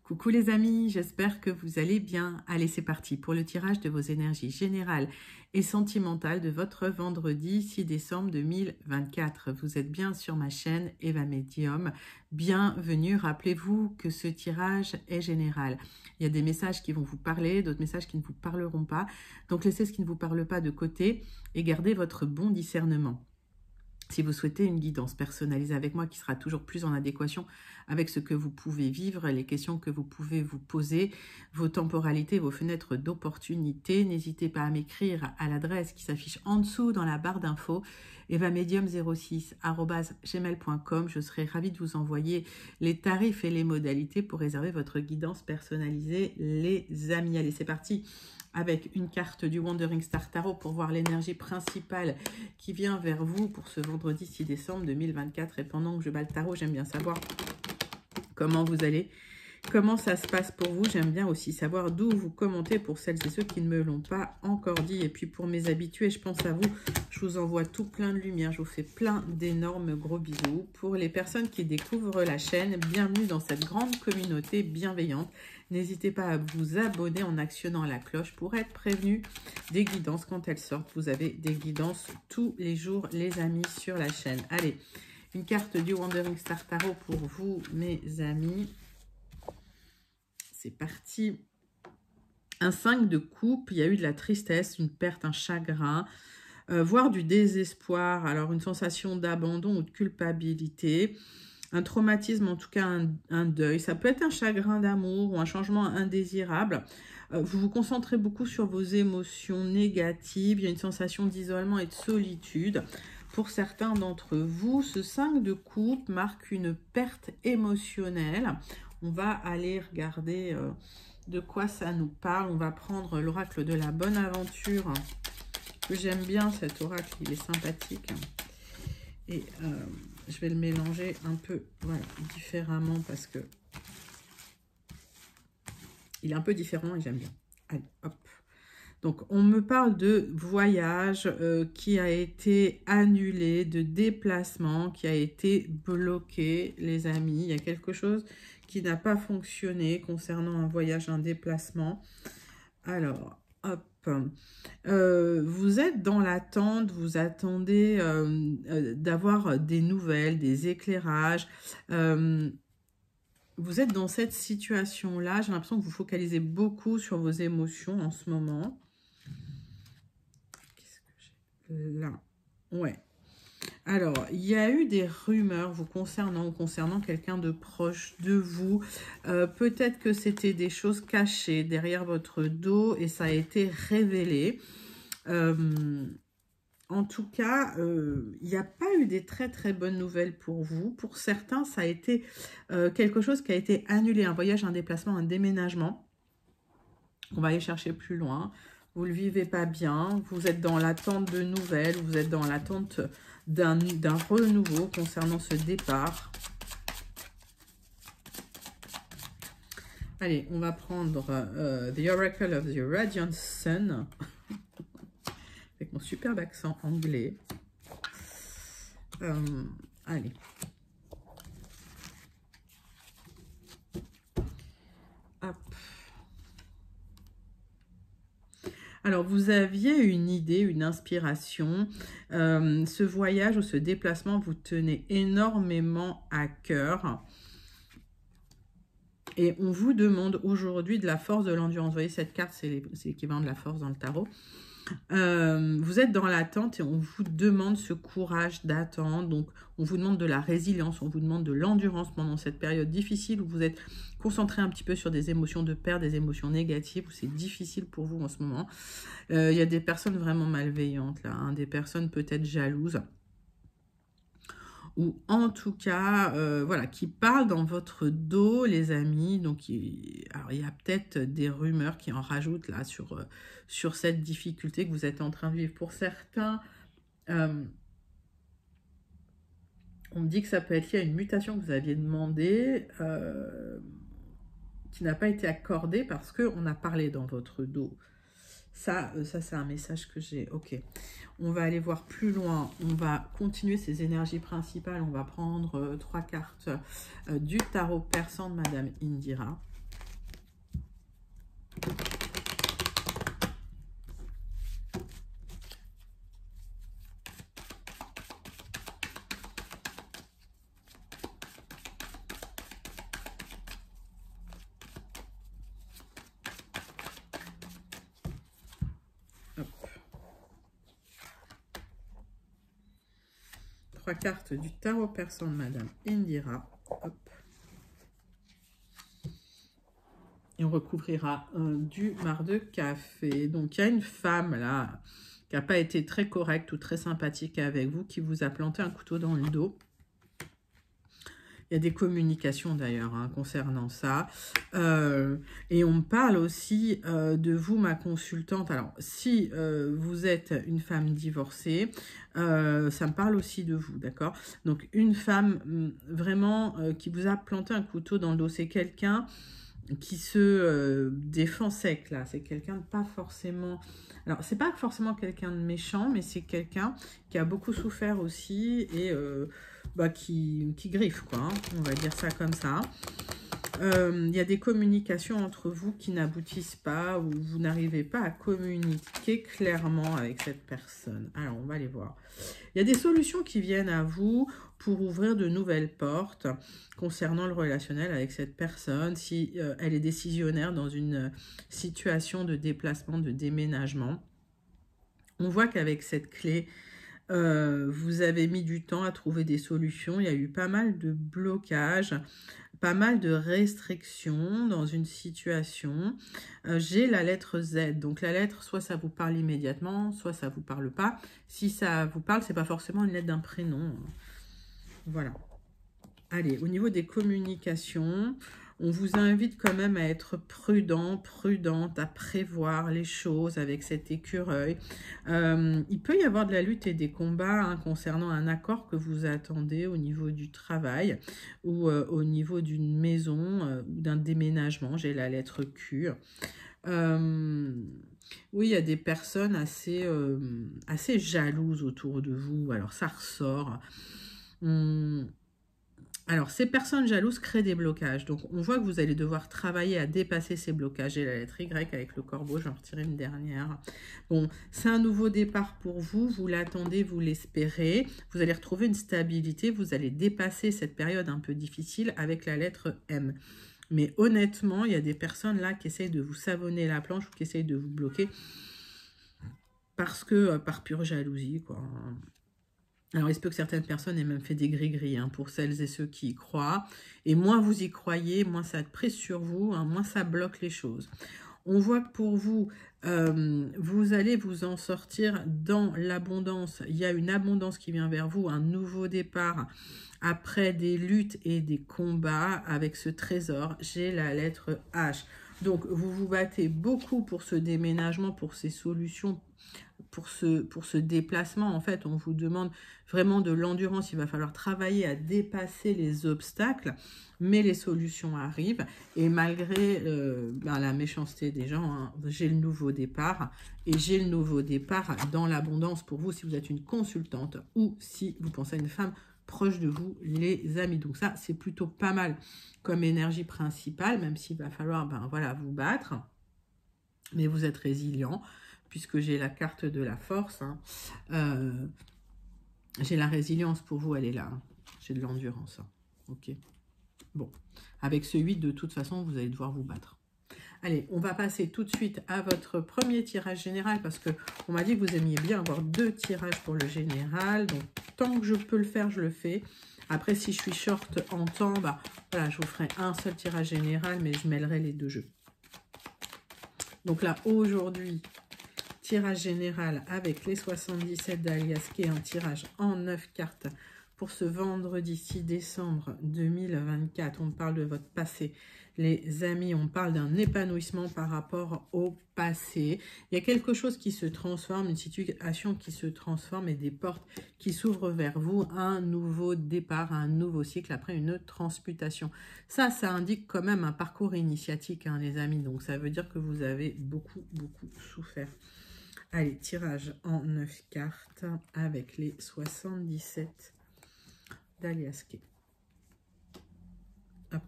Coucou les amis, j'espère que vous allez bien. Allez, c'est parti pour le tirage de vos énergies générales et sentimentales de votre vendredi 6 décembre 2024. Vous êtes bien sur ma chaîne Eva Medium. Bienvenue. Rappelez-vous que ce tirage est général. Il y a des messages qui vont vous parler, d'autres messages qui ne vous parleront pas. Donc laissez ce qui ne vous parle pas de côté et gardez votre bon discernement. Si vous souhaitez une guidance personnalisée avec moi qui sera toujours plus en adéquation avec ce que vous pouvez vivre, les questions que vous pouvez vous poser, vos temporalités, vos fenêtres d'opportunité, n'hésitez pas à m'écrire à l'adresse qui s'affiche en dessous dans la barre d'infos, evamedium06@gmail.com. Je serai ravie de vous envoyer les tarifs et les modalités pour réserver votre guidance personnalisée, les amis. Allez, c'est parti avec une carte du Wandering Star Tarot pour voir l'énergie principale qui vient vers vous pour ce vendredi 6 décembre 2024. Et pendant que je bats le tarot, j'aime bien savoir comment vous allez, comment ça se passe pour vous. J'aime bien aussi savoir d'où vous commentez pour celles et ceux qui ne me l'ont pas encore dit. Et puis pour mes habitués, je pense à vous. Je vous envoie tout plein de lumière. Je vous fais plein d'énormes gros bisous. Pour les personnes qui découvrent la chaîne, bienvenue dans cette grande communauté bienveillante. N'hésitez pas à vous abonner en actionnant la cloche pour être prévenu des guidances quand elles sortent. Vous avez des guidances tous les jours, les amis, sur la chaîne. Allez, une carte du Wandering Star Tarot pour vous, mes amis. C'est parti. Un 5 de coupe, il y a eu de la tristesse, une perte, un chagrin, voire du désespoir. Alors, une sensation d'abandon ou de culpabilité. Un traumatisme, en tout cas un deuil. Ça peut être un chagrin d'amour ou un changement indésirable. Vous vous concentrez beaucoup sur vos émotions négatives. Il y a une sensation d'isolement et de solitude. Pour certains d'entre vous, ce 5 de coupe marque une perte émotionnelle. On va aller regarder de quoi ça nous parle. On va prendre l'oracle de la bonne aventure. J'aime bien cet oracle, il est sympathique. Et je vais le mélanger un peu différemment parce que il est un peu différent et j'aime bien. Allez, hop. Donc, on me parle de voyage qui a été annulé, de déplacement qui a été bloqué, les amis. Il y a quelque chose qui n'a pas fonctionné concernant un voyage, un déplacement. Alors, hop. Vous êtes dans l'attente, vous attendez d'avoir des nouvelles, des éclairages. Vous êtes dans cette situation-là. J'ai l'impression que vous focalisez beaucoup sur vos émotions en ce moment. Qu'est-ce que j'ai là? Ouais. Alors, il y a eu des rumeurs vous concernant quelqu'un de proche de vous. Peut-être que c'était des choses cachées derrière votre dos et ça a été révélé. En tout cas, il n'y a pas eu des très très bonnes nouvelles pour vous. Pour certains, ça a été quelque chose qui a été annulé. Un voyage, un déplacement, un déménagement. On va aller chercher plus loin. Vous ne le vivez pas bien. Vous êtes dans l'attente de nouvelles. Vous êtes dans l'attente d'un renouveau concernant ce départ. Allez, on va prendre The Oracle of the Radiant Sun avec mon superbe accent anglais. Allez. Hop. Alors, vous aviez une idée, une inspiration. Ce voyage ou ce déplacement vous tenait énormément à cœur. Et on vous demande aujourd'hui de la force, de l'endurance. Vous voyez, cette carte, c'est l'équivalent de la force dans le tarot. Vous êtes dans l'attente et on vous demande ce courage d'attendre. Donc, on vous demande de la résilience, on vous demande de l'endurance pendant cette période difficile où vous êtes concentré un petit peu sur des émotions de perte, des émotions négatives, où c'est difficile pour vous en ce moment. Il y a des personnes vraiment malveillantes là, hein, des personnes peut-être jalouses. Ou en tout cas, voilà, qui parlent dans votre dos, les amis. Donc, alors, il y a peut-être des rumeurs qui en rajoutent là sur cette difficulté que vous êtes en train de vivre. Pour certains, on me dit que ça peut être lié à une mutation que vous aviez demandée, qui n'a pas été accordée parce qu'on a parlé dans votre dos. Ça c'est un message que j'ai. Ok, on va aller voir plus loin. On va continuer ces énergies principales. On va prendre 3 cartes du tarot persan de Madame Indira. 3 cartes du tarot persan de Madame Indira. Hop. Et on recouvrira du marc de café. Donc, il y a une femme, là, qui n'a pas été très correcte ou très sympathique avec vous, qui vous a planté un couteau dans le dos. Il y a des communications, d'ailleurs, hein, concernant ça. Et on me parle aussi de vous, ma consultante. Alors, si vous êtes une femme divorcée, ça me parle aussi de vous, d'accord? Donc, une femme vraiment qui vous a planté un couteau dans le dos, c'est quelqu'un qui se défend sec, là. C'est quelqu'un de pas forcément... Alors, c'est pas forcément quelqu'un de méchant, mais c'est quelqu'un qui a beaucoup souffert aussi et qui griffe, quoi. Hein, on va dire ça comme ça. Il y a des communications entre vous qui n'aboutissent pas ou vous n'arrivez pas à communiquer clairement avec cette personne. Alors, on va les voir. Il y a des solutions qui viennent à vous pour ouvrir de nouvelles portes concernant le relationnel avec cette personne, si elle est décisionnaire dans une situation de déplacement, de déménagement. On voit qu'avec cette clé, vous avez mis du temps à trouver des solutions. Il y a eu pas mal de blocages, pas mal de restrictions dans une situation. J'ai la lettre Z. Donc la lettre, soit ça vous parle immédiatement, soit ça ne vous parle pas. Si ça vous parle, c'est pas forcément une lettre d'un prénom. Voilà. Allez, au niveau des communications, on vous invite quand même à être prudent, prudente, à prévoir les choses avec cet écureuil. Il peut y avoir de la lutte et des combats hein, concernant un accord que vous attendez au niveau du travail ou au niveau d'une maison ou d'un déménagement. J'ai la lettre Q. Oui, il y a des personnes assez jalouses autour de vous. Alors, ça ressort. Alors, ces personnes jalouses créent des blocages. Donc, on voit que vous allez devoir travailler à dépasser ces blocages. Et la lettre Y avec le corbeau, je vais en retirer une dernière. Bon, c'est un nouveau départ pour vous. Vous l'attendez, vous l'espérez. Vous allez retrouver une stabilité. Vous allez dépasser cette période un peu difficile avec la lettre M. Mais honnêtement, il y a des personnes là qui essayent de vous savonner la planche ou qui essayent de vous bloquer parce que, par pure jalousie, quoi. Alors, il se peut que certaines personnes aient même fait des gris-gris hein, pour celles et ceux qui y croient. Et moins vous y croyez, moins ça prise sur vous, hein, moins ça bloque les choses. On voit que pour vous, vous allez vous en sortir dans l'abondance. Il y a une abondance qui vient vers vous, un nouveau départ après des luttes et des combats avec ce trésor. J'ai la lettre H. Donc, vous vous battez beaucoup pour ce déménagement, pour ces solutions, pour ce déplacement. En fait, on vous demande vraiment de l'endurance. Il va falloir travailler à dépasser les obstacles, mais les solutions arrivent. Et malgré la méchanceté des gens, hein, j'ai le nouveau départ. Et j'ai le nouveau départ dans l'abondance pour vous si vous êtes une consultante ou si vous pensez à une femme proche de vous, les amis. Donc ça, c'est plutôt pas mal comme énergie principale, même s'il va falloir vous battre. Mais vous êtes résilient, puisque j'ai la carte de la force. Hein. J'ai la résilience pour vous, elle est là. Hein. J'ai de l'endurance. Hein. Ok. Bon. Avec ce 8, de toute façon, vous allez devoir vous battre. Allez, on va passer tout de suite à votre premier tirage général, parce qu'on m'a dit que vous aimiez bien avoir 2 tirages pour le général. Donc, tant que je peux le faire, je le fais. Après, si je suis short en temps, voilà, je vous ferai un seul tirage général, mais je mêlerai les 2 jeux. Donc là, aujourd'hui, tirage général avec les 77 d'Alias, qui est un tirage en 9 cartes pour ce vendredi 6 décembre 2024. On parle de votre passé. Les amis, on parle d'un épanouissement par rapport au passé. Il y a quelque chose qui se transforme, une situation qui se transforme et des portes qui s'ouvrent vers vous. Un nouveau départ, un nouveau cycle après une transmutation. Ça indique quand même un parcours initiatique, hein, les amis. Donc, ça veut dire que vous avez beaucoup, beaucoup souffert. Allez, tirage en 9 cartes avec les 77 d'Alias. Hop.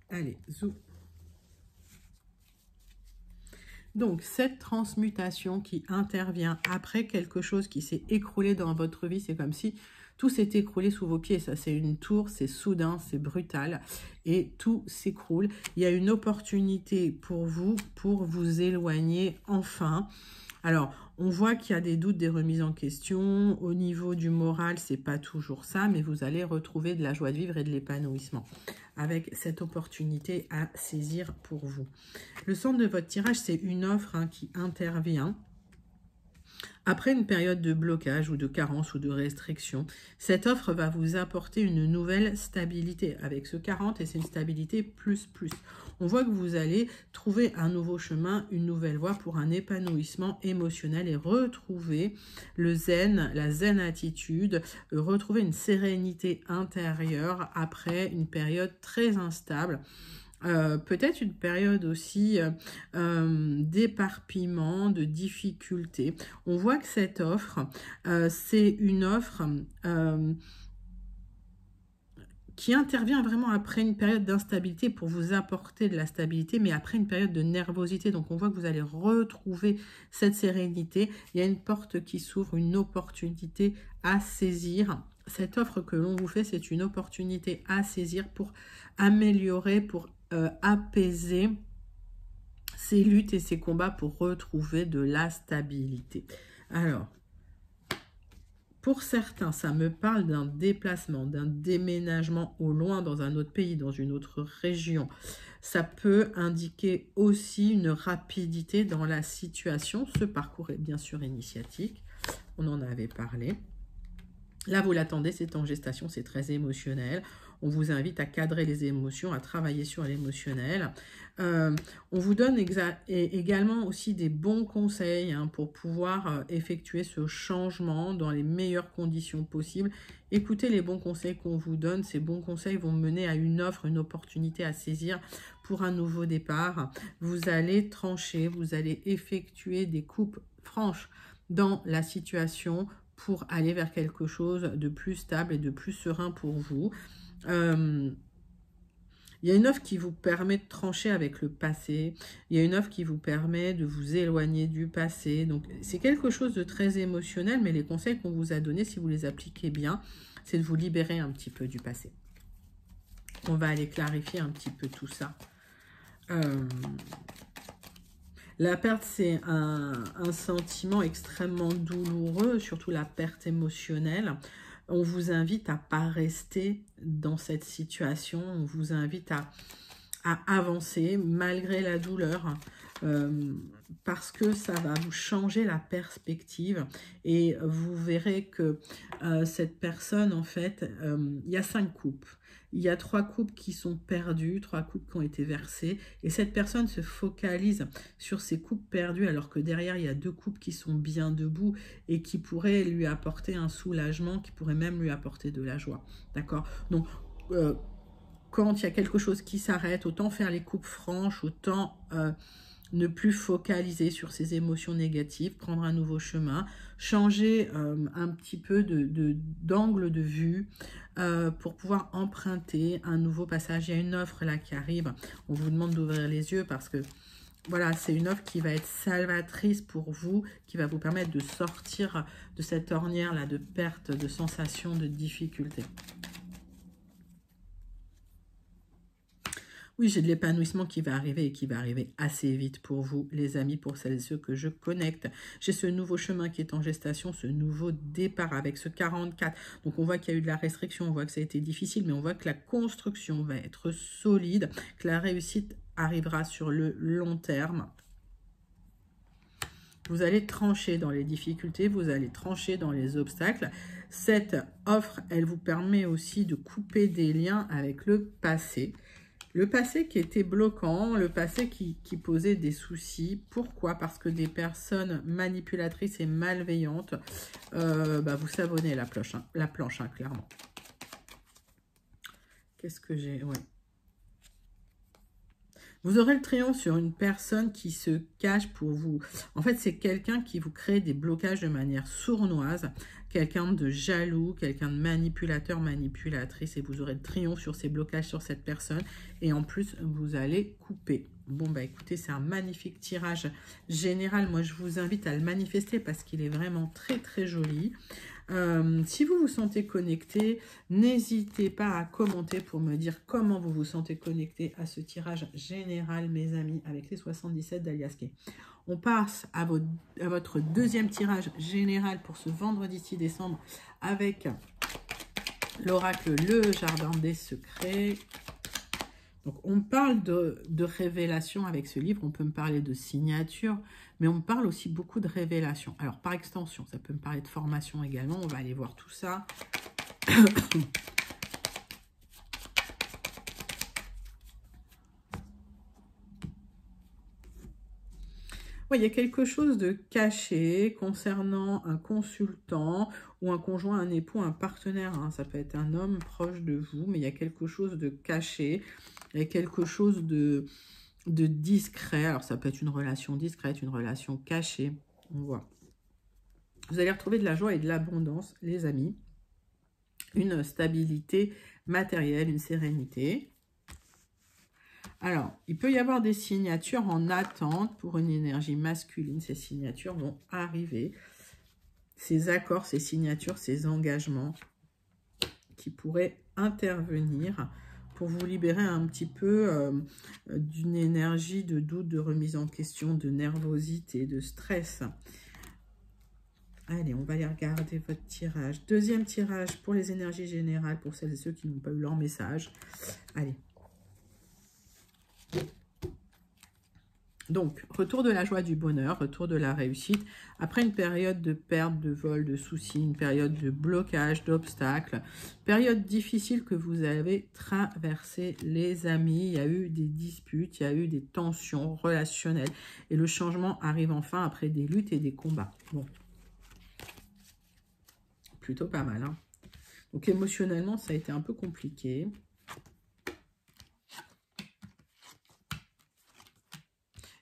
Allez, zou. Donc, cette transmutation qui intervient après quelque chose qui s'est écroulé dans votre vie, c'est comme si tout s'est écroulé sous vos pieds. Ça, c'est une tour, c'est soudain, c'est brutal et tout s'écroule. Il y a une opportunité pour vous éloigner enfin. Alors, on voit qu'il y a des doutes, des remises en question. Au niveau du moral, c'est pas toujours ça, mais vous allez retrouver de la joie de vivre et de l'épanouissement avec cette opportunité à saisir pour vous. Le centre de votre tirage, c'est une offre qui intervient après une période de blocage ou de carence ou de restriction. Cette offre va vous apporter une nouvelle stabilité avec ce 40 et c'est une stabilité plus. On voit que vous allez trouver un nouveau chemin, une nouvelle voie pour un épanouissement émotionnel et retrouver le zen, la zen attitude, retrouver une sérénité intérieure après une période très instable. Peut-être une période aussi d'éparpillement, de difficultés. On voit que cette offre, c'est une offre qui intervient vraiment après une période d'instabilité pour vous apporter de la stabilité, mais après une période de nervosité. Donc, on voit que vous allez retrouver cette sérénité. Il y a une porte qui s'ouvre, une opportunité à saisir. Cette offre que l'on vous fait, c'est une opportunité à saisir pour améliorer, pour apaiser ces luttes et ces combats pour retrouver de la stabilité. Alors, pour certains, ça me parle d'un déplacement, d'un déménagement au loin dans un autre pays, dans une autre région. Ça peut indiquer aussi une rapidité dans la situation. Ce parcours est bien sûr initiatique. On en avait parlé. Là, vous l'attendez, c'est en gestation, c'est très émotionnel. On vous invite à cadrer les émotions, à travailler sur l'émotionnel. On vous donne également aussi des bons conseils pour pouvoir effectuer ce changement dans les meilleures conditions possibles. Écoutez les bons conseils qu'on vous donne. Ces bons conseils vont mener à une offre, une opportunité à saisir pour un nouveau départ. Vous allez trancher, vous allez effectuer des coupes franches dans la situation pour aller vers quelque chose de plus stable et de plus serein pour vous. Il y a une offre qui vous permet de trancher avec le passé. Il y a une offre qui vous permet de vous éloigner du passé. Donc, c'est quelque chose de très émotionnel, mais les conseils qu'on vous a donnés, si vous les appliquez bien, c'est de vous libérer un petit peu du passé. On va aller clarifier un petit peu tout ça. La perte, c'est un sentiment extrêmement douloureux, surtout la perte émotionnelle. On vous invite à ne pas rester dans cette situation. On vous invite à avancer malgré la douleur parce que ça va vous changer la perspective et vous verrez que cette personne, en fait, il y a 5 coupes. Il y a 3 coupes qui sont perdues, 3 coupes qui ont été versées. Et cette personne se focalise sur ces coupes perdues alors que derrière, il y a 2 coupes qui sont bien debout et qui pourraient lui apporter un soulagement, qui pourraient même lui apporter de la joie. D'accord? Donc, quand il y a quelque chose qui s'arrête, autant faire les coupes franches, autant ne plus focaliser sur ces émotions négatives, prendre un nouveau chemin, changer un petit peu d'angle de vue pour pouvoir emprunter un nouveau passage. Il y a une offre là qui arrive, on vous demande d'ouvrir les yeux parce que voilà, c'est une offre qui va être salvatrice pour vous, qui va vous permettre de sortir de cette ornière là de perte, de sensation, de difficulté. Oui, j'ai de l'épanouissement qui va arriver et qui va arriver assez vite pour vous, les amis, pour celles et ceux que je connecte. J'ai ce nouveau chemin qui est en gestation, ce nouveau départ avec ce 44. Donc, on voit qu'il y a eu de la restriction, on voit que ça a été difficile, mais on voit que la construction va être solide, que la réussite arrivera sur le long terme. Vous allez trancher dans les difficultés, vous allez trancher dans les obstacles. Cette offre, elle vous permet aussi de couper des liens avec le passé. Le passé qui était bloquant, le passé qui posait des soucis. Pourquoi? Parce que des personnes manipulatrices et malveillantes, vous savonnez la planche, clairement. Qu'est-ce que j'ai? Ouais. Vous aurez le triomphe sur une personne qui se cache pour vous. En fait, c'est quelqu'un qui vous crée des blocages de manière sournoise, quelqu'un de jaloux, quelqu'un de manipulateur, manipulatrice, et vous aurez le triomphe sur ces blocages sur cette personne. Et en plus, vous allez couper. Bon, bah écoutez, c'est un magnifique tirage général. Moi, je vous invite à le manifester parce qu'il est vraiment très, très joli. Si vous vous sentez connecté, n'hésitez pas à commenter pour me dire comment vous vous sentez connecté à ce tirage général, mes amis, avec les 77 d'Alias Kay. On passe à votre deuxième tirage général pour ce vendredi 6 décembre avec l'oracle Le Jardin des Secrets. Donc, on parle de révélation avec ce livre, on peut me parler de signature, mais on me parle aussi beaucoup de révélation. Alors, par extension, ça peut me parler de formation également, on va aller voir tout ça. Oui, il y a quelque chose de caché concernant un consultant ou un conjoint, un époux, un partenaire. Hein. Ça peut être un homme proche de vous, mais il y a quelque chose de caché. Il y a quelque chose de discret. Alors, ça peut être une relation discrète, une relation cachée. On voit. Vous allez retrouver de la joie et de l'abondance, les amis. Une stabilité matérielle, une sérénité. Alors, il peut y avoir des signatures en attente pour une énergie masculine. Ces signatures vont arriver. Ces accords, ces signatures, ces engagements qui pourraient intervenir pour vous libérer un petit peu d'une énergie de doute, de remise en question, de nervosité, de stress. Allez, on va aller regarder votre tirage. Deuxième tirage pour les énergies générales, pour celles et ceux qui n'ont pas eu leur message. Allez. Donc, retour de la joie, du bonheur, retour de la réussite. Après une période de perte, de vol, de soucis, une période de blocage, d'obstacles, période difficile que vous avez traversée, les amis. Il y a eu des disputes, il y a eu des tensions relationnelles. Et le changement arrive enfin après des luttes et des combats. Bon. Plutôt pas mal, hein. Donc, émotionnellement, ça a été un peu compliqué.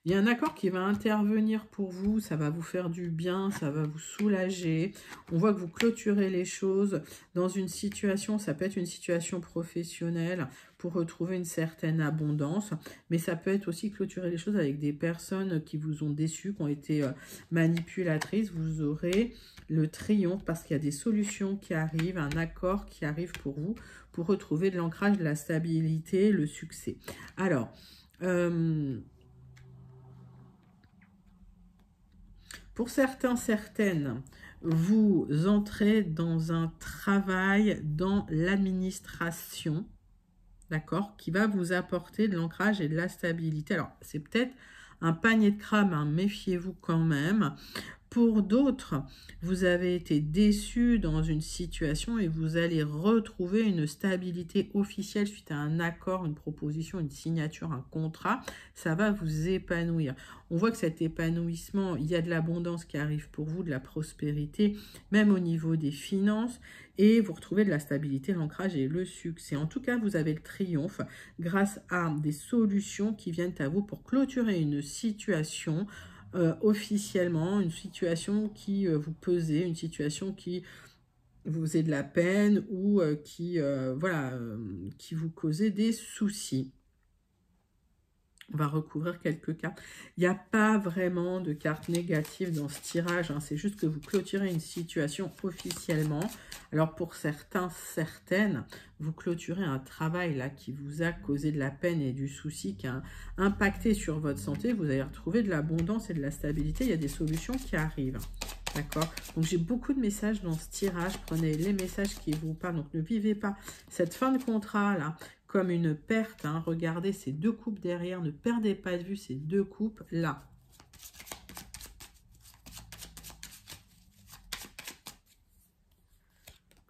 Il y a un accord qui va intervenir pour vous, ça va vous faire du bien, ça va vous soulager. On voit que vous clôturez les choses dans une situation, ça peut être une situation professionnelle pour retrouver une certaine abondance, mais ça peut être aussi clôturer les choses avec des personnes qui vous ont déçu, qui ont été manipulatrices. Vous aurez le triomphe parce qu'il y a des solutions qui arrivent, un accord qui arrive pour vous, pour retrouver de l'ancrage, de la stabilité, le succès. Alors, pour certains, certaines, vous entrez dans un travail dans l'administration, d'accord, qui va vous apporter de l'ancrage et de la stabilité. Alors, c'est peut-être un panier de crabes, hein, méfiez-vous quand même. Pour d'autres, vous avez été déçus dans une situation et vous allez retrouver une stabilité officielle suite à un accord, une proposition, une signature, un contrat. Ça va vous épanouir. On voit que cet épanouissement, il y a de l'abondance qui arrive pour vous, de la prospérité, même au niveau des finances. Et vous retrouvez de la stabilité, l'ancrage et le succès. En tout cas, vous avez le triomphe grâce à des solutions qui viennent à vous pour clôturer une situation officiellement, une situation qui vous pesait, une situation qui vous faisait de la peine ou qui vous causait des soucis. On va recouvrir quelques cartes. Il n'y a pas vraiment de cartes négatives dans ce tirage, hein. C'est juste que vous clôturez une situation officiellement. Alors pour certains, certaines, vous clôturez un travail là qui vous a causé de la peine et du souci, qui a impacté sur votre santé. Vous allez retrouver de l'abondance et de la stabilité. Il y a des solutions qui arrivent. D'accord? Donc j'ai beaucoup de messages dans ce tirage. Prenez les messages qui vous parlent. Donc ne vivez pas cette fin de contrat là comme une perte, hein. Regardez ces deux coupes derrière, ne perdez pas de vue ces deux coupes là.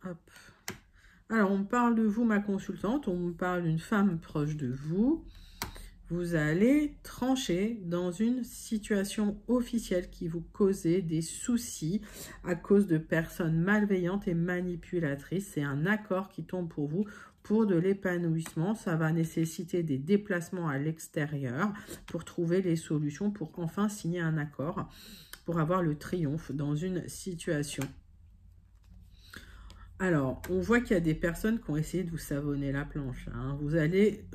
Hop. Alors, on parle de vous, ma consultante, on me parle d'une femme proche de vous. vous allez trancher dans une situation officielle qui vous causait des soucis à cause de personnes malveillantes et manipulatrices. C'est un accord qui tombe pour vous pour de l'épanouissement. Ça va nécessiter des déplacements à l'extérieur pour trouver les solutions, pour enfin signer un accord, pour avoir le triomphe dans une situation. Alors, on voit qu'il y a des personnes qui ont essayé de vous savonner la planche. Hein. Vous allez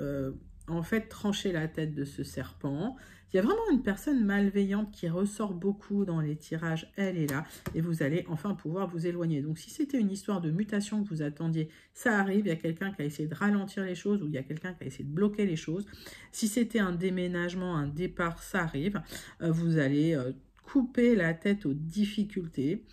en fait trancher la tête de ce serpent. Il y a vraiment une personne malveillante qui ressort beaucoup dans les tirages. Elle est là et vous allez enfin pouvoir vous éloigner. Donc, si c'était une histoire de mutation que vous attendiez, ça arrive. Il y a quelqu'un qui a essayé de ralentir les choses ou il y a quelqu'un qui a essayé de bloquer les choses. Si c'était un déménagement, un départ, ça arrive. Vous allez couper la tête aux difficultés.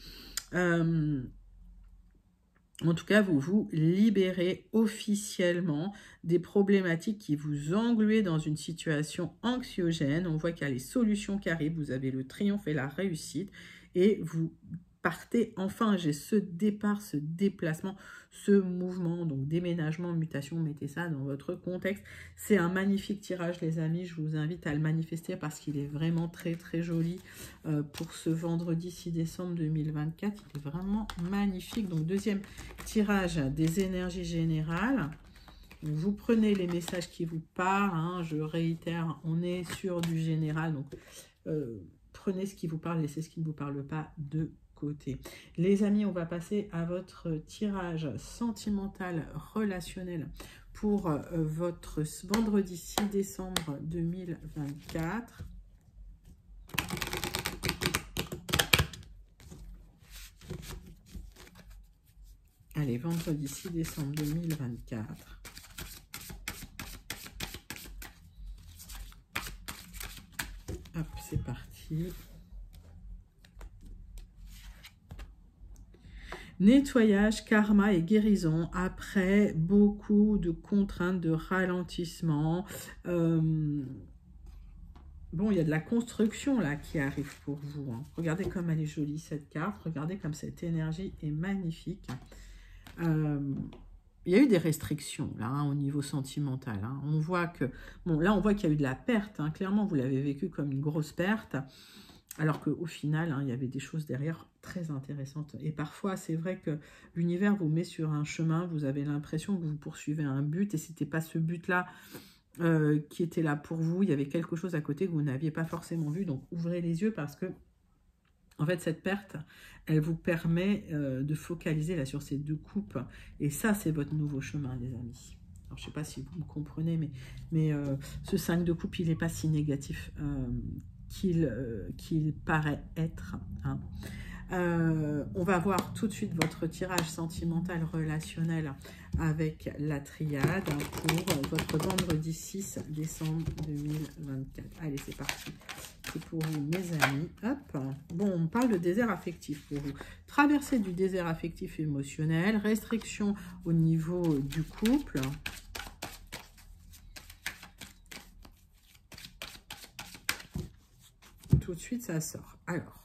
En tout cas, vous vous libérez officiellement des problématiques qui vous engluaient dans une situation anxiogène. On voit qu'il y a les solutions qui arrivent, vous avez le triomphe et la réussite et vous partez enfin. J'ai ce départ, ce déplacement, ce mouvement, donc déménagement, mutation, mettez ça dans votre contexte. C'est un magnifique tirage les amis, je vous invite à le manifester parce qu'il est vraiment très très joli pour ce vendredi 6 décembre 2024. Il est vraiment magnifique. Donc deuxième tirage des énergies générales. Vous prenez les messages qui vous parlent, hein, je réitère, on est sur du général, donc prenez ce qui vous parle, laissez ce qui ne vous parle pas de côté. Les amis, on va passer à votre tirage sentimental relationnel pour votre vendredi 6 décembre 2024. Allez, vendredi 6 décembre 2024. Hop, c'est parti. Nettoyage, karma et guérison après beaucoup de contraintes, de ralentissement. Bon, il y a de la construction là qui arrive pour vous. Hein. Regardez comme elle est jolie cette carte. Regardez comme cette énergie est magnifique. Il y a eu des restrictions là hein, au niveau sentimental. Hein. On voit que, bon là on voit qu'il y a eu de la perte. Hein. Clairement, vous l'avez vécu comme une grosse perte. Alors qu'au final, hein, il y avait des choses derrière très intéressantes. Et parfois, c'est vrai que l'univers vous met sur un chemin, vous avez l'impression que vous poursuivez un but, et ce n'était pas ce but-là qui était là pour vous. Il y avait quelque chose à côté que vous n'aviez pas forcément vu. Donc, ouvrez les yeux parce que, en fait, cette perte, elle vous permet de focaliser là sur ces deux coupes. Et ça, c'est votre nouveau chemin, les amis. Alors, je ne sais pas si vous me comprenez, mais ce 5 de coupe, il n'est pas si négatif qu'il paraît être. Hein. On va voir tout de suite votre tirage sentimental relationnel avec la triade pour votre vendredi 6 décembre 2024. Allez, c'est parti. C'est pour vous, mes amis. Hop. Bon, on parle de désert affectif pour vous. Traversée du désert affectif émotionnel, restriction au niveau du couple. Tout de suite, ça sort. Alors,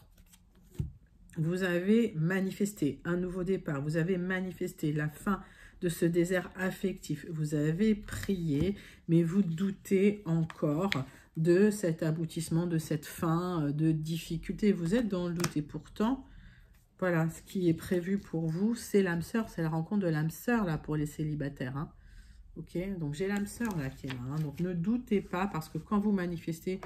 vous avez manifesté un nouveau départ. Vous avez manifesté la fin de ce désert affectif. Vous avez prié, mais vous doutez encore de cet aboutissement, de cette fin, de difficulté. Vous êtes dans le doute. Et pourtant, voilà, ce qui est prévu pour vous, c'est l'âme sœur. C'est la rencontre de l'âme sœur, là, pour les célibataires. Hein. Ok, donc j'ai l'âme sœur, là, qui est là. Hein. Donc, ne doutez pas, parce que quand vous manifestez...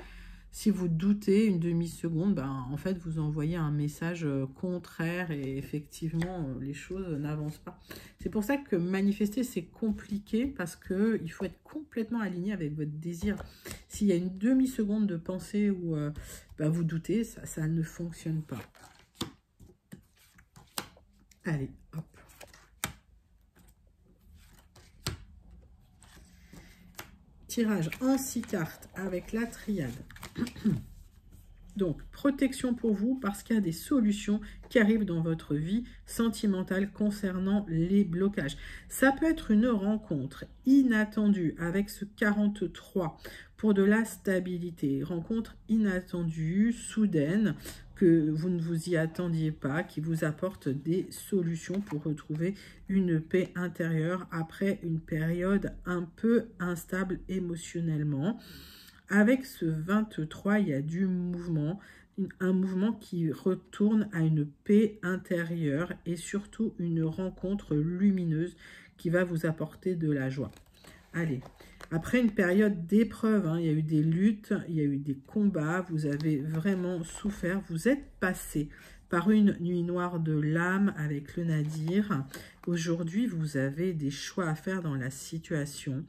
Si vous doutez une demi-seconde, ben, en fait, vous envoyez un message contraire et effectivement, les choses n'avancent pas. C'est pour ça que manifester, c'est compliqué parce qu'il faut être complètement aligné avec votre désir. S'il y a une demi-seconde de pensée où ben, vous doutez, ça ne fonctionne pas. Allez, hop. Tirage en 6 cartes avec la triade. Donc, protection pour vous parce qu'il y a des solutions qui arrivent dans votre vie sentimentale concernant les blocages. Ça peut être une rencontre inattendue avec ce 43 pour de la stabilité. Rencontre inattendue, soudaine, que vous ne vous y attendiez pas, qui vous apporte des solutions pour retrouver une paix intérieure après une période un peu instable émotionnellement. Avec ce 23, il y a du mouvement, un mouvement qui retourne à une paix intérieure et surtout une rencontre lumineuse qui va vous apporter de la joie. Allez, après une période d'épreuve, il y a eu des luttes, il y a eu des combats, vous avez vraiment souffert, vous êtes passé par une nuit noire de l'âme avec le Nadir. Aujourd'hui, vous avez des choix à faire dans la situation.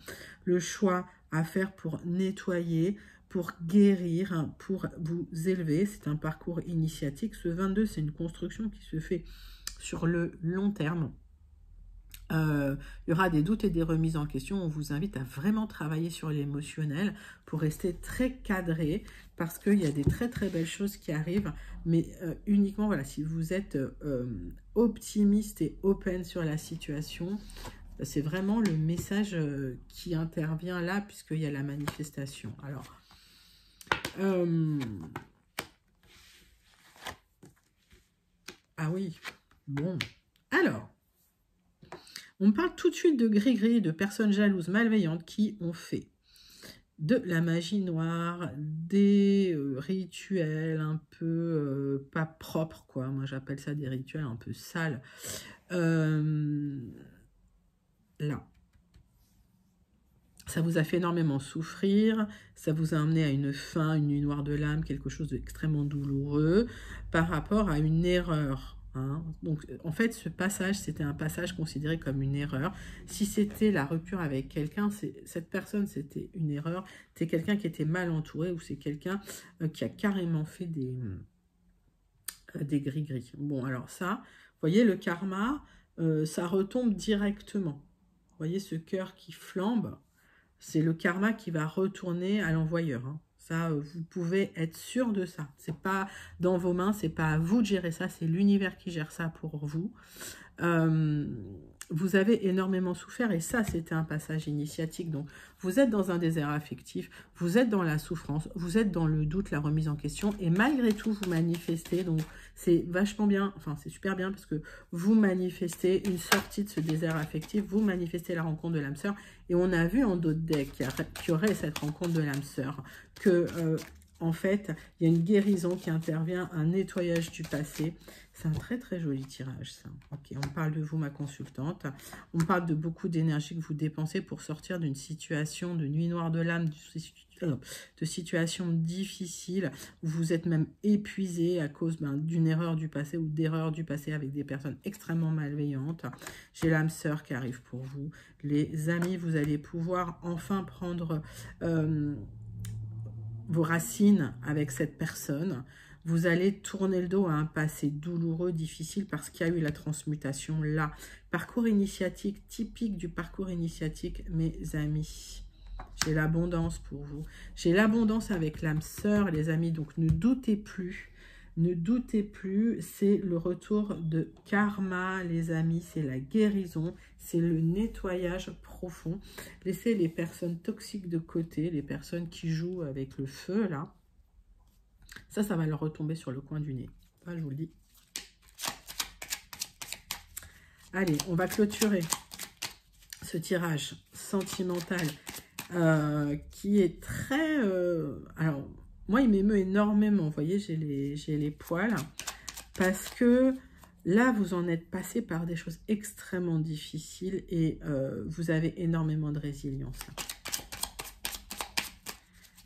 Le choix à faire pour nettoyer, pour guérir, pour vous élever. C'est un parcours initiatique. Ce 22, c'est une construction qui se fait sur le long terme. Il y aura des doutes et des remises en question. On vous invite à vraiment travailler sur l'émotionnel pour rester très cadré parce qu'il y a des très très belles choses qui arrivent, mais uniquement voilà, si vous êtes optimiste et open sur la situation, c'est vraiment le message qui intervient là puisqu'il y a la manifestation. Alors, ah oui, bon, alors, on parle tout de suite de gris-gris, de personnes jalouses, malveillantes qui ont fait de la magie noire, des rituels un peu pas propres, quoi. Moi, j'appelle ça des rituels un peu sales. Là. Ça vous a fait énormément souffrir, ça vous a amené à une fin, une nuit noire de l'âme, quelque chose d'extrêmement douloureux par rapport à une erreur. Donc, en fait, ce passage, c'était un passage considéré comme une erreur. Si c'était la rupture avec quelqu'un, cette personne, c'était une erreur. C'est quelqu'un qui était mal entouré ou c'est quelqu'un qui a carrément fait des gris-gris. Bon, alors ça, vous voyez, le karma, ça retombe directement. Vous voyez ce cœur qui flambe, c'est le karma qui va retourner à l'envoyeur. Ça, vous pouvez être sûr de ça. C'est pas dans vos mains, c'est pas à vous de gérer ça, c'est l'univers qui gère ça pour vous. Vous avez énormément souffert et ça, c'était un passage initiatique. Donc, vous êtes dans un désert affectif, vous êtes dans la souffrance, vous êtes dans le doute, la remise en question et malgré tout, vous manifestez. Donc, c'est vachement bien, enfin, c'est super bien parce que vous manifestez une sortie de ce désert affectif, vous manifestez la rencontre de l'âme sœur et on a vu en d'autres decks qu'il y aurait cette rencontre de l'âme sœur, que en fait, il y a une guérison qui intervient, un nettoyage du passé. C'est un très très joli tirage, ça. Ok, on parle de vous, ma consultante. On parle de beaucoup d'énergie que vous dépensez pour sortir d'une situation de nuit noire de l'âme, de situation difficile, où vous êtes même épuisé à cause d'une erreur du passé ou d'erreurs du passé avec des personnes extrêmement malveillantes. J'ai l'âme sœur qui arrive pour vous. Les amis, vous allez pouvoir enfin prendre vos racines avec cette personne. Vous allez tourner le dos à un passé douloureux, difficile, parce qu'il y a eu la transmutation là. Parcours initiatique, typique du parcours initiatique, mes amis. J'ai l'abondance pour vous. J'ai l'abondance avec l'âme sœur, les amis. Donc, ne doutez plus. Ne doutez plus. C'est le retour de karma, les amis. C'est la guérison. C'est le nettoyage profond. Laissez les personnes toxiques de côté, les personnes qui jouent avec le feu, là. Ça va leur retomber sur le coin du nez. Je vous le dis. Allez, on va clôturer ce tirage sentimental qui est très... alors, moi, il m'émeut énormément. Vous voyez, j'ai les poils. Parce que là, vous en êtes passé par des choses extrêmement difficiles et vous avez énormément de résilience.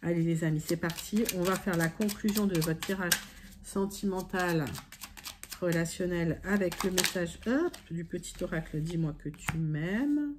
Allez les amis, c'est parti. On va faire la conclusion de votre tirage sentimental, relationnel avec le message du petit oracle. Dis-moi que tu m'aimes.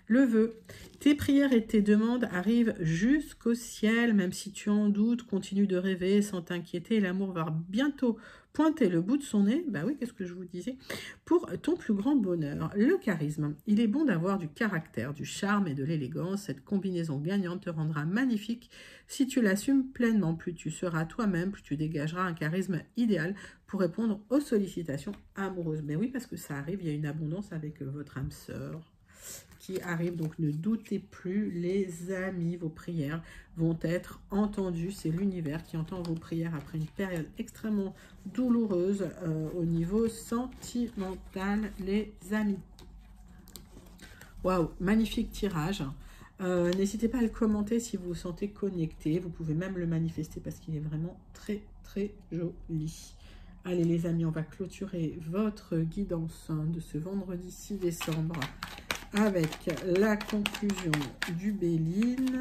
Le vœu. Tes prières et tes demandes arrivent jusqu'au ciel. Même si tu en doutes, continue de rêver sans t'inquiéter. L'amour va bientôt pointer le bout de son nez. Bah oui, qu'est-ce que je vous disais? Pour ton plus grand bonheur, le charisme. Il est bon d'avoir du caractère, du charme et de l'élégance. Cette combinaison gagnante te rendra magnifique si tu l'assumes pleinement. Plus tu seras toi-même, plus tu dégageras un charisme idéal pour répondre aux sollicitations amoureuses. Mais oui, parce que ça arrive, il y a une abondance avec votre âme sœur. qui arrive. Donc ne doutez plus, les amis, vos prières vont être entendues. C'est l'univers qui entend vos prières après une période extrêmement douloureuse au niveau sentimental, les amis. Waouh, magnifique tirage. N'hésitez pas à le commenter si vous vous sentez connecté. Vous pouvez même le manifester parce qu'il est vraiment très, très joli. Allez les amis, on va clôturer votre guidance de ce vendredi 6 décembre avec la conclusion du Béline,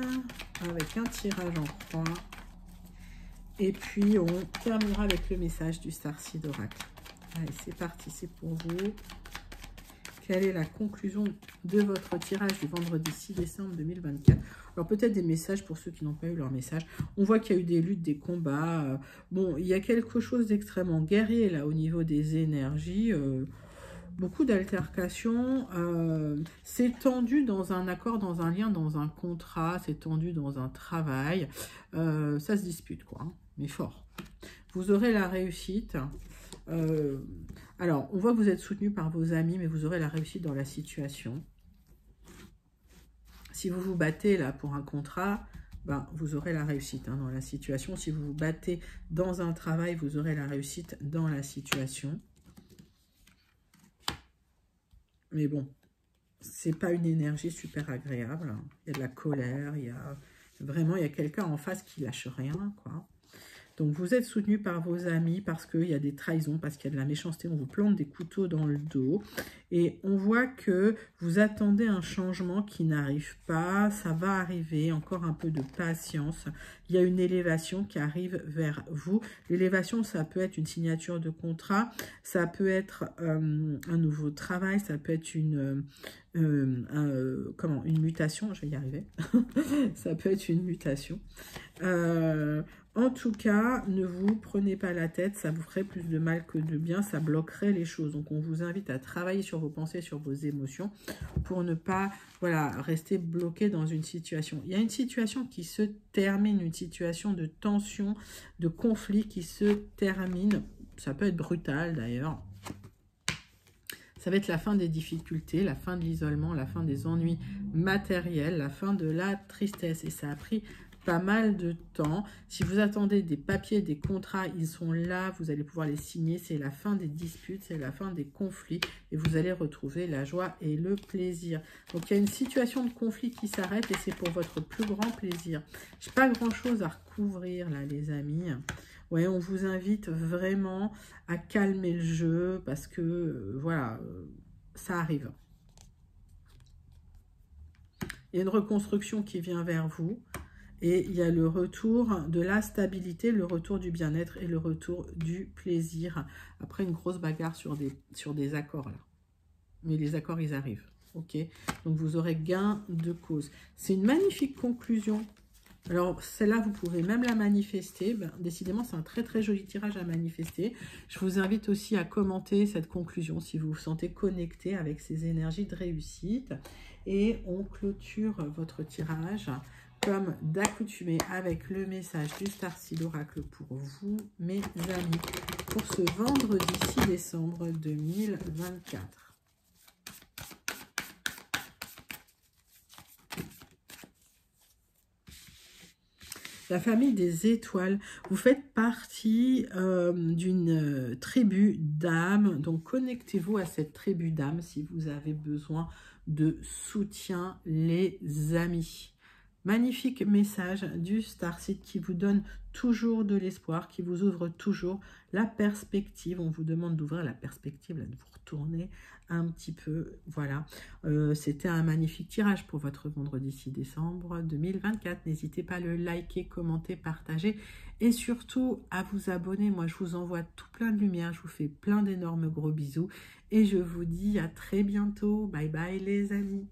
avec un tirage en croix. Et puis on terminera avec le message du Starseed Oracle. Allez, c'est parti, c'est pour vous. Quelle est la conclusion de votre tirage du vendredi 6 décembre 2024? Alors peut-être des messages pour ceux qui n'ont pas eu leur message. On voit qu'il y a eu des luttes, des combats. Bon, il y a quelque chose d'extrêmement guerrier là au niveau des énergies. Beaucoup d'altercations. C'est tendu dans un accord, dans un lien, dans un contrat. C'est tendu dans un travail. Ça se dispute quoi, hein, mais fort. Vous aurez la réussite. Alors, on voit que vous êtes soutenu par vos amis, mais vous aurez la réussite dans la situation. Si vous vous battez là pour un contrat, ben, vous aurez la réussite hein, dans la situation. Si vous vous battez dans un travail, vous aurez la réussite dans la situation. Mais bon, c'est pas une énergie super agréable. Il y a de la colère, il y a quelqu'un en face qui lâche rien, quoi. Donc, vous êtes soutenu par vos amis parce qu'il y a des trahisons, parce qu'il y a de la méchanceté. On vous plante des couteaux dans le dos. Et on voit que vous attendez un changement qui n'arrive pas. Ça va arriver. Encore un peu de patience. Il y a une élévation qui arrive vers vous. L'élévation, ça peut être une signature de contrat. Ça peut être un nouveau travail. Ça peut être une mutation. Je vais y arriver. Ça peut être une mutation. En tout cas, ne vous prenez pas la tête, ça vous ferait plus de mal que de bien, ça bloquerait les choses. Donc, on vous invite à travailler sur vos pensées, sur vos émotions, pour ne pas rester bloqué dans une situation. Il y a une situation qui se termine, une situation de tension, de conflit qui se termine. Ça peut être brutal d'ailleurs. Ça va être la fin des difficultés, la fin de l'isolement, la fin des ennuis matériels, la fin de la tristesse. Et ça a pris pas mal de temps. Si vous attendez des papiers, des contrats, ils sont là, vous allez pouvoir les signer. C'est la fin des disputes, c'est la fin des conflits et vous allez retrouver la joie et le plaisir. Donc, il y a une situation de conflit qui s'arrête et c'est pour votre plus grand plaisir. Je n'ai pas grand-chose à recouvrir là, les amis. Ouais, on vous invite vraiment à calmer le jeu parce que, voilà, ça arrive. Il y a une reconstruction qui vient vers vous. Et il y a le retour de la stabilité, le retour du bien-être et le retour du plaisir. Après une grosse bagarre sur des accords là. Mais les accords, ils arrivent. Ok. Donc vous aurez gain de cause. C'est une magnifique conclusion. Alors celle-là, vous pouvez même la manifester. Ben, décidément, c'est un très très joli tirage à manifester. Je vous invite aussi à commenter cette conclusion si vous vous sentez connecté avec ces énergies de réussite. Et on clôture votre tirage comme d'accoutumé avec le message du Starseed Oracle pour vous, mes amis, pour ce vendredi 6 décembre 2024. La famille des étoiles, vous faites partie d'une tribu d'âmes, donc connectez-vous à cette tribu d'âmes si vous avez besoin de soutien, les amis. Magnifique message du Starseed qui vous donne toujours de l'espoir, qui vous ouvre toujours la perspective. On vous demande d'ouvrir la perspective, là, de vous retourner un petit peu. Voilà, c'était un magnifique tirage pour votre vendredi 6 décembre 2024. N'hésitez pas à le liker, commenter, partager et surtout à vous abonner. Moi, je vous envoie tout plein de lumière. Je vous fais plein d'énormes gros bisous et je vous dis à très bientôt. Bye bye les amis.